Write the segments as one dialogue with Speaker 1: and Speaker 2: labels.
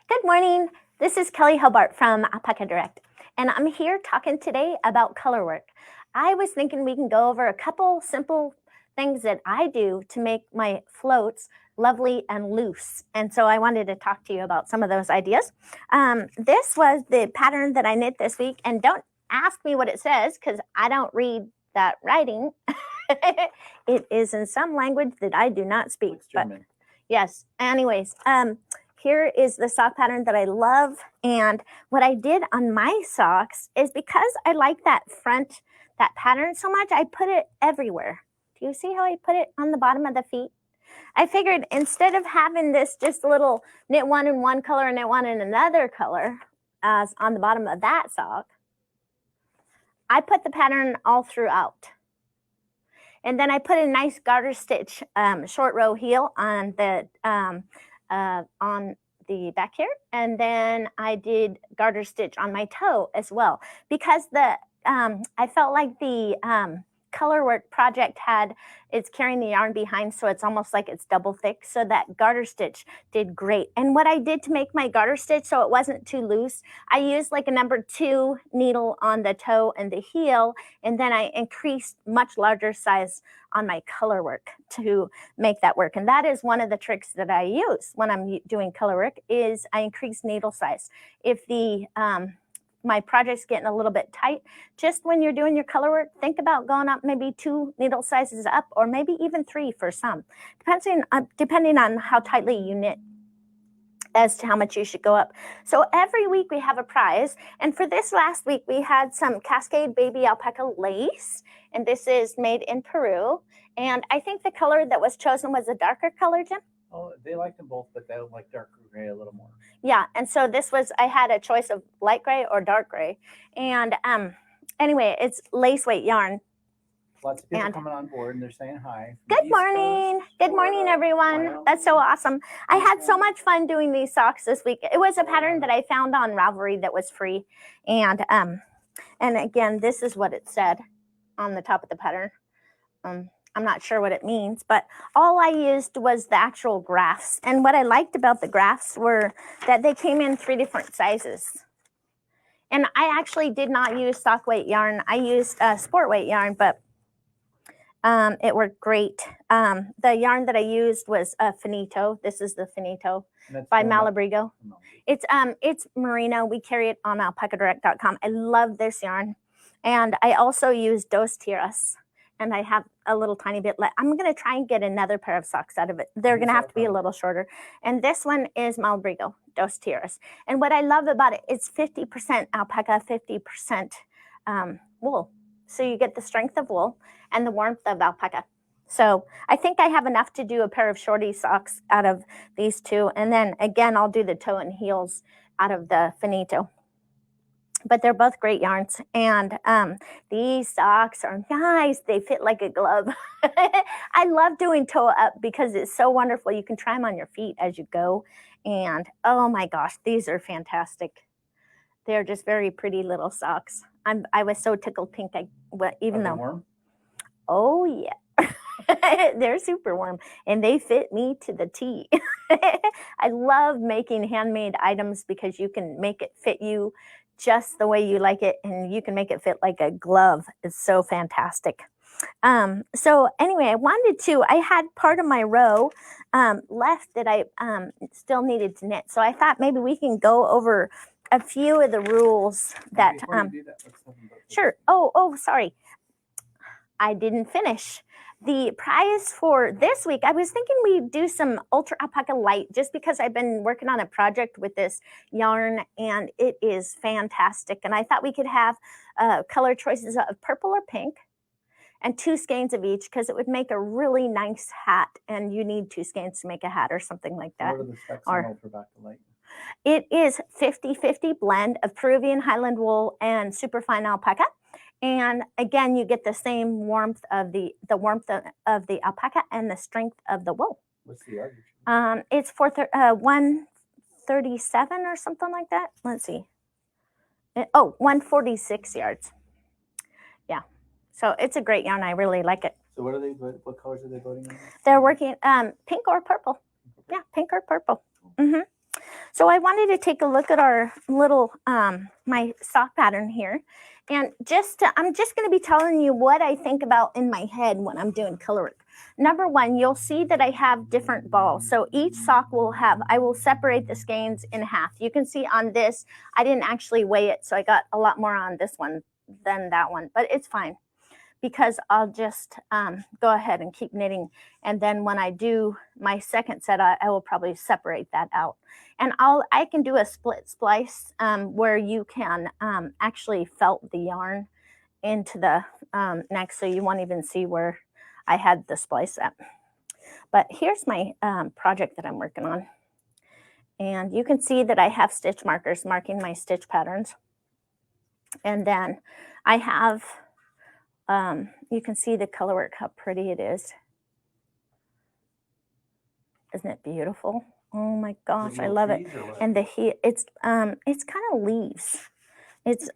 Speaker 1: Good morning. This is Kelley Hobart from Alpaca Direct, and I'm here talking today about Colorwork. I was thinking we can go over a couple simple things that I do to make my floats lovely and loose. And so I wanted to talk to you about some of those ideas. This was the pattern that I knit this week, and don't ask me what it says because I don't read that writing. It is in some language that I do not speak. But yes, anyways, here is the sock pattern that I love. And what I did on my socks is because I like that pattern so much, I put it everywhere. Do you see how I put it on the bottom of the feet? I figured instead of having this just a little knit one in one color and knit one in another color as on the bottom of that sock, I put the pattern all throughout. And then I put a nice garter stitch short row heel on the back here, and then I did garter stitch on my toe as well because I felt like the Colorwork project it's carrying the yarn behind, so it's almost like it's double thick, so that garter stitch did great. And what I did to make my garter stitch so it wasn't too loose, I used like a number 2 needle on the toe and the heel, and then I increased much larger size on my Colorwork to make that work. And that is one of the tricks that I use when I'm doing Colorwork is I increase needle size. If my project's getting a little bit tight, just when you're doing your Colorwork, think about going up maybe 2 needle sizes up, or maybe even 3 for some, depending on how tightly you knit as to how much you should go up. So every week we have a prize, and for this last week we had some Cascade Baby Alpaca lace, and this is made in Peru, and I think the color that was chosen was a darker color, Jim?
Speaker 2: Oh, they like them both, but they like darker gray a little more.
Speaker 1: Yeah, and so I had a choice of light gray or dark gray. And anyway, it's lace weight yarn.
Speaker 2: Lots of people coming on board, and they're saying hi.
Speaker 1: Good morning. Good morning, everyone. That's so awesome. I had so much fun doing these socks this week. It was a pattern that I found on Ravelry that was free. And again, this is what it said on the top of the pattern. I'm not sure what it means, but all I used was the actual graphs. And what I liked about the graphs were that they came in 3 different sizes. And I actually did not use sock weight yarn. I used sport weight yarn, but it worked great. The yarn that I used was Finito. This is the Finito by Malabrigo. It's merino. We carry it on alpacadirect.com. I love this yarn. And I also use Dos Tiras. And I have a little tiny bit left. I'm going to try and get another pair of socks out of it. They're going to have to be a little shorter. And this one is Malabrigo, Dos Tiras. And what I love about it, it's 50% alpaca, 50% wool. So you get the strength of wool and the warmth of alpaca. So I think I have enough to do a pair of shorty socks out of these 2. And then again, I'll do the toe and heels out of the Finito. But they're both great yarns, and these socks are nice. They fit like a glove. I love doing toe up because it's so wonderful. You can try them on your feet as you go, and oh my gosh, these are fantastic. They're just very pretty little socks. I was so tickled pink.
Speaker 2: Warm?
Speaker 1: Oh yeah. They're super warm, and they fit me to the T. I love making handmade items because you can make it fit you just the way you like it, and you can make it fit like a glove. It's so fantastic. So anyway, I had part of my row left that I still needed to knit. So I thought maybe we can go over a few of the rules that, sure. Oh, sorry. I didn't finish. The prize for this week, I was thinking we'd do some Ultra Alpaca Light just because I've been working on a project with this yarn and it is fantastic. And I thought we could have color choices of purple or pink and 2 skeins of each because it would make a really nice hat. And you need 2 skeins to make a hat or something like that.
Speaker 2: What are the specs on Ultra Alpaca Light?
Speaker 1: It is 50-50 blend of Peruvian Highland wool and superfine alpaca. And again, you get the same warmth of the alpaca and the strength of the wool.
Speaker 2: What's the yardage?
Speaker 1: It's 137 or something like that. Let's see. 146 yards. Yeah. So it's a great yarn. I really like it.
Speaker 2: So what colors are they voting on?
Speaker 1: They're working pink or purple. Yeah, pink or purple. So I wanted to take a look at our little, my sock pattern here. And I'm just going to be telling you what I think about in my head when I'm doing color work. Number one, you'll see that I have different balls. So each sock I will separate the skeins in half. You can see on this, I didn't actually weigh it, so I got a lot more on this one than that one, but it's fine because I'll just go ahead and keep knitting. And then when I do my second set, I will probably separate that out. And I can do a split splice where you can actually felt the yarn into the next, so you won't even see where I had the splice at. But here's my project that I'm working on. And you can see that I have stitch markers marking my stitch patterns. And then I have, you can see the color work, how pretty it is. Isn't it beautiful? Oh my gosh, I love it. And the heat, it's kind of leaves. It's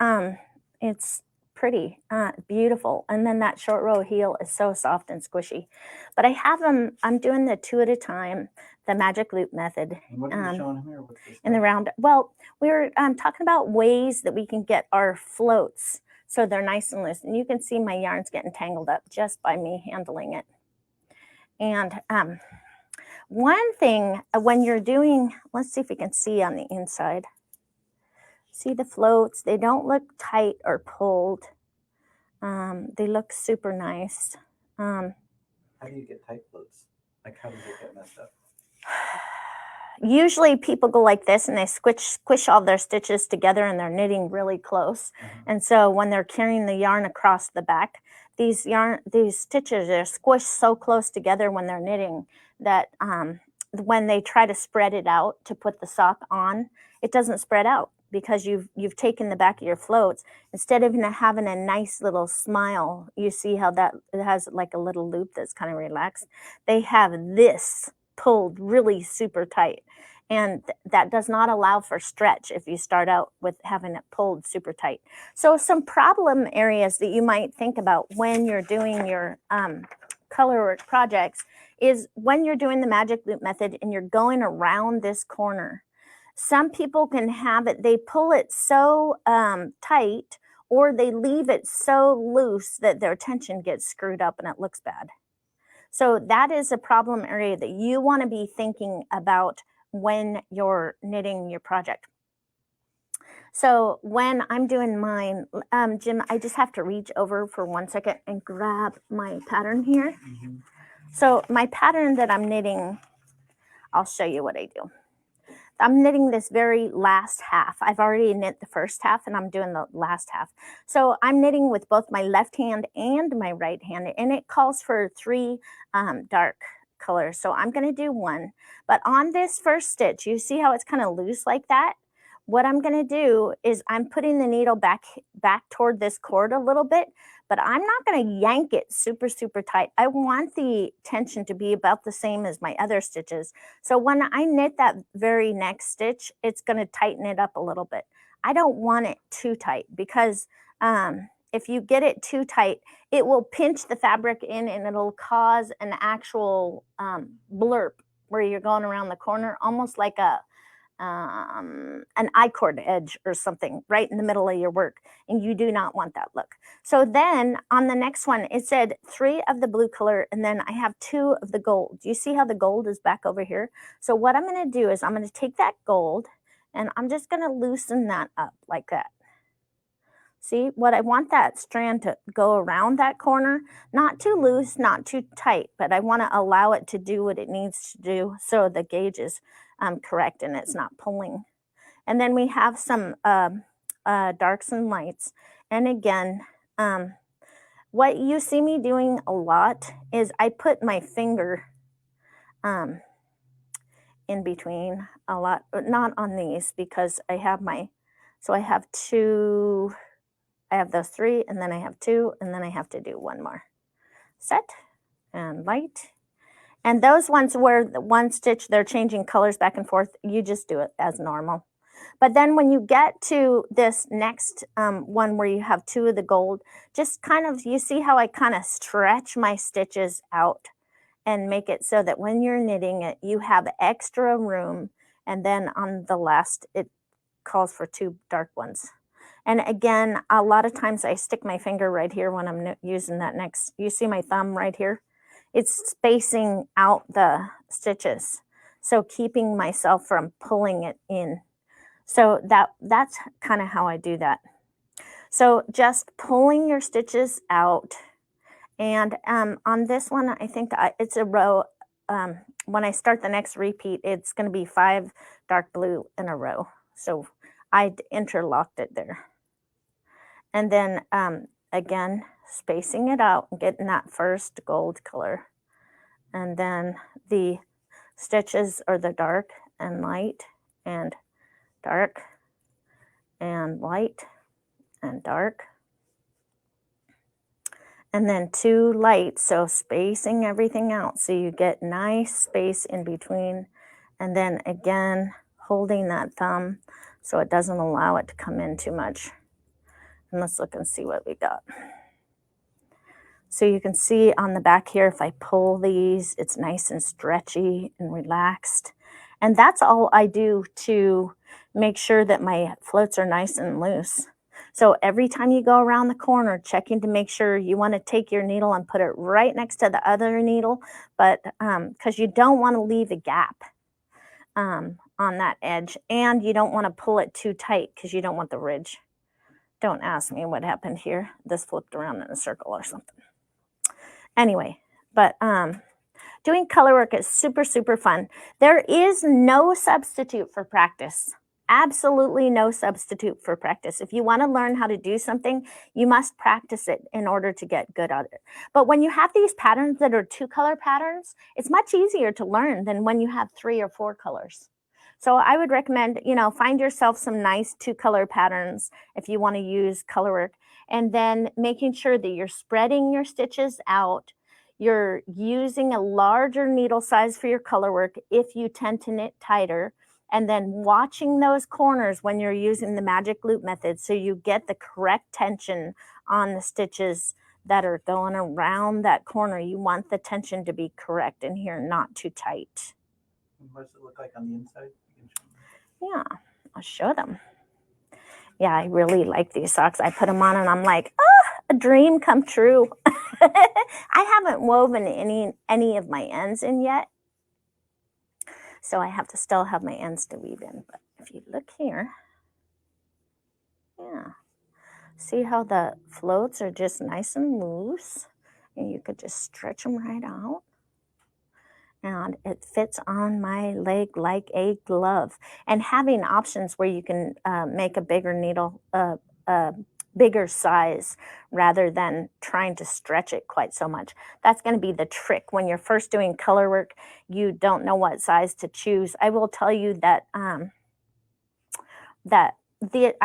Speaker 1: pretty, beautiful. And then that short row heel is so soft and squishy. But I have them, I'm doing the 2 at a time, the magic loop method.
Speaker 2: What are you showing him here?
Speaker 1: In the round. Well, we were talking about ways that we can get our floats so they're nice and loose. And you can see my yarn's getting tangled up just by me handling it. And one thing when you're doing, let's see if we can see on the inside. See the floats, they don't look tight or pulled. They look super nice.
Speaker 2: How do you get tight floats? Like how does it get messed up?
Speaker 1: Usually people go like this and they squish all their stitches together and they're knitting really close. And so when they're carrying the yarn across the back, these stitches are squished so close together when they're knitting that when they try to spread it out to put the sock on, it doesn't spread out because you've taken the back of your floats. Instead of having a nice little smile, you see how that it has like a little loop that's kind of relaxed. They have this pulled really super tight, and that does not allow for stretch if you start out with having it pulled super tight. So some problem areas that you might think about when you're doing your color work projects is when you're doing the magic loop method and you're going around this corner. Some people can have it, they pull it so tight, or they leave it so loose that their tension gets screwed up and it looks bad. So that is a problem area that you want to be thinking about when you're knitting your project. So when I'm doing mine, Jim, I just have to reach over for 1 second and grab my pattern here. So my pattern that I'm knitting, I'll show you what I do. I'm knitting this very last half. I've already knit the first half and I'm doing the last half. So I'm knitting with both my left hand and my right hand, and it calls for 3 dark colors. So I'm gonna do 1, but on this first stitch, you see how it's kind of loose like that? What I'm gonna do is I'm putting the needle back toward this cord a little bit, but I'm not gonna yank it super, super tight. I want the tension to be about the same as my other stitches. So when I knit that very next stitch, it's gonna tighten it up a little bit. I don't want it too tight because if you get it too tight, it will pinch the fabric in and it'll cause an actual blurb where you're going around the corner, almost like an I-cord edge or something right in the middle of your work, and you do not want that look. So then on the next one, it said 3 of the blue color, and then I have 2 of the gold. Do you see how the gold is back over here? So what I'm going to do is I'm going to take that gold and I'm just going to loosen that up like that. See, what I want that strand to go around that corner, not too loose, not too tight, but I want to allow it to do what it needs to do so the gauge is correct and it's not pulling. And then we have some darks and lights. And again, what you see me doing a lot is I put my finger in between a lot, but not on these because I have so I have 2, I have those 3, and then I have 2, and then I have to do 1 more. Set and light. And those ones where the 1 stitch, they're changing colors back and forth, you just do it as normal. But then when you get to this next one where you have 2 of the gold, just kind of, you see how I kind of stretch my stitches out and make it so that when you're knitting it, you have extra room And then on the last, it calls for 2 dark ones. And again, a lot of times I stick my finger right here when I'm using that next. You see my thumb right here? It's spacing out the stitches. So keeping myself from pulling it in. So that's kind of how I do that. So just pulling your stitches out. And on this one, I think it's a row. When I start the next repeat, it's going to be 5 dark blue in a row. So I interlocked it there. And then again, spacing it out and getting that first gold color. And then the stitches are the dark and light and dark and light and dark. And then 2 lights, so spacing everything out so you get nice space in between. And then again, holding that thumb so it doesn't allow it to come in too much. And let's look and see what we got. So you can see on the back here, if I pull these, it's nice and stretchy and relaxed. And that's all I do to make sure that my floats are nice and loose. So every time you go around the corner, checking to make sure you want to take your needle and put it right next to the other needle, but because you don't want to leave a gap on that edge, and you don't want to pull it too tight because you don't want the ridge. Don't ask me what happened here. This flipped around in a circle or something. Anyway, but doing color work is super, super fun. There is no substitute for practice. Absolutely no substitute for practice. If you want to learn how to do something, you must practice it in order to get good at it. But when you have these patterns that are 2-color patterns, it's much easier to learn than when you have 3 or 4 colors. So I would recommend, find yourself some nice 2-color patterns if you want to use color work, and then making sure that you're spreading your stitches out. You're using a larger needle size for your color work if you tend to knit tighter, and then watching those corners when you're using the magic loop method so you get the correct tension on the stitches that are going around that corner. You want the tension to be correct in here, not too tight.
Speaker 2: What does it look like on the inside?
Speaker 1: Yeah, I'll show them. Yeah, I really like these socks. I put them on and I'm like, a dream come true. I haven't woven any of my ends in yet, so I have to still have my ends to weave in. But if you look here, yeah, see how the floats are just nice and loose, and you could just stretch them right out. And it fits on my leg like a glove. And having options where you can make a bigger needle, bigger size, rather than trying to stretch it quite so much. That's going to be the trick. When you're first doing color work, you don't know what size to choose. I will tell you that I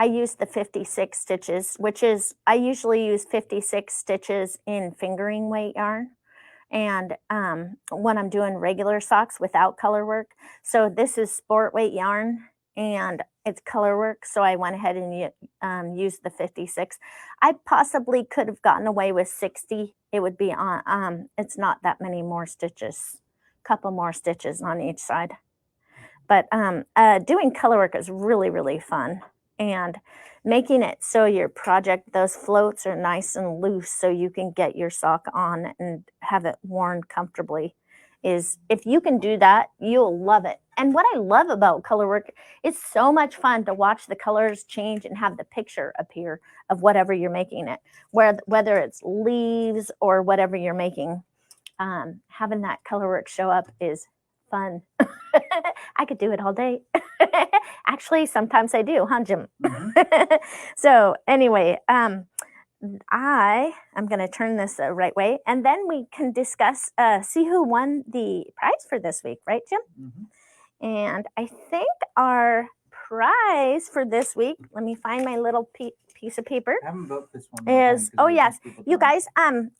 Speaker 1: use the 56 stitches, which is, I usually use 56 stitches in fingering weight yarn. And when I'm doing regular socks without color work. So this is sport weight yarn and it's color work. So I went ahead and used the 56. I possibly could have gotten away with 60. It would be on, it's not that many more stitches, couple more stitches on each side. But doing color work is really, really fun. And making it so your project, those floats are nice and loose so you can get your sock on and have it worn comfortably is, if you can do that, you'll love it. And what I love about color work, it's so much fun to watch the colors change and have the picture appear of whatever you're making it, whether it's leaves or whatever you're making. Having that color work show up is fun. I could do it all day. Actually, sometimes I do, huh, Jim? Mm-hmm. So anyway, I am going to turn this the right way, and then we can discuss, see who won the prize for this week, right, Jim? Mm-hmm. And I think our prize for this week, let me find my little piece of paper.
Speaker 2: I haven't voted this one.
Speaker 1: Is, oh yes, you guys,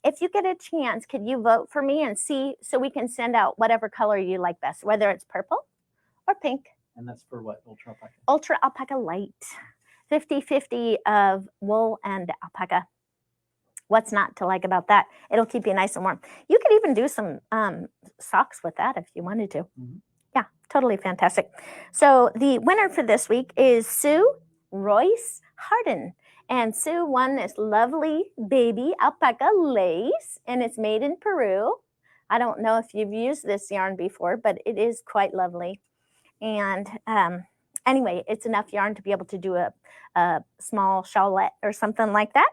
Speaker 1: if you get a chance, could you vote for me and see, so we can send out whatever color you like best, whether it's purple or pink.
Speaker 2: And that's for what? Ultra Alpaca? Ultra
Speaker 1: Alpaca Light. 50-50 of wool and alpaca. What's not to like about that? It'll keep you nice and warm. You could even do some socks with that if you wanted to. Mm-hmm. Yeah, totally fantastic. So the winner for this week is Sue Royce Harden. And Sue won this lovely baby alpaca lace, and it's made in Peru. I don't know if you've used this yarn before, but it is quite lovely. And anyway, it's enough yarn to be able to do a small shawlette or something like that.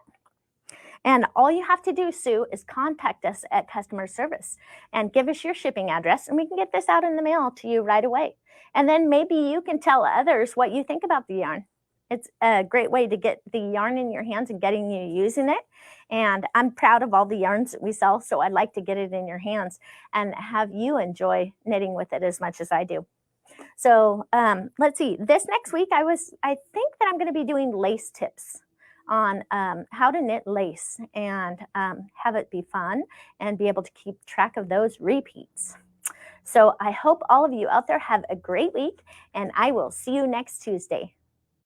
Speaker 1: And all you have to do, Sue, is contact us at customer service and give us your shipping address, and we can get this out in the mail to you right away. And then maybe you can tell others what you think about the yarn. It's a great way to get the yarn in your hands and getting you using it. And I'm proud of all the yarns that we sell, so I'd like to get it in your hands and have you enjoy knitting with it as much as I do. So let's see. This next week, I think that I'm going to be doing lace tips on how to knit lace and have it be fun and be able to keep track of those repeats. So I hope all of you out there have a great week, and I will see you next Tuesday.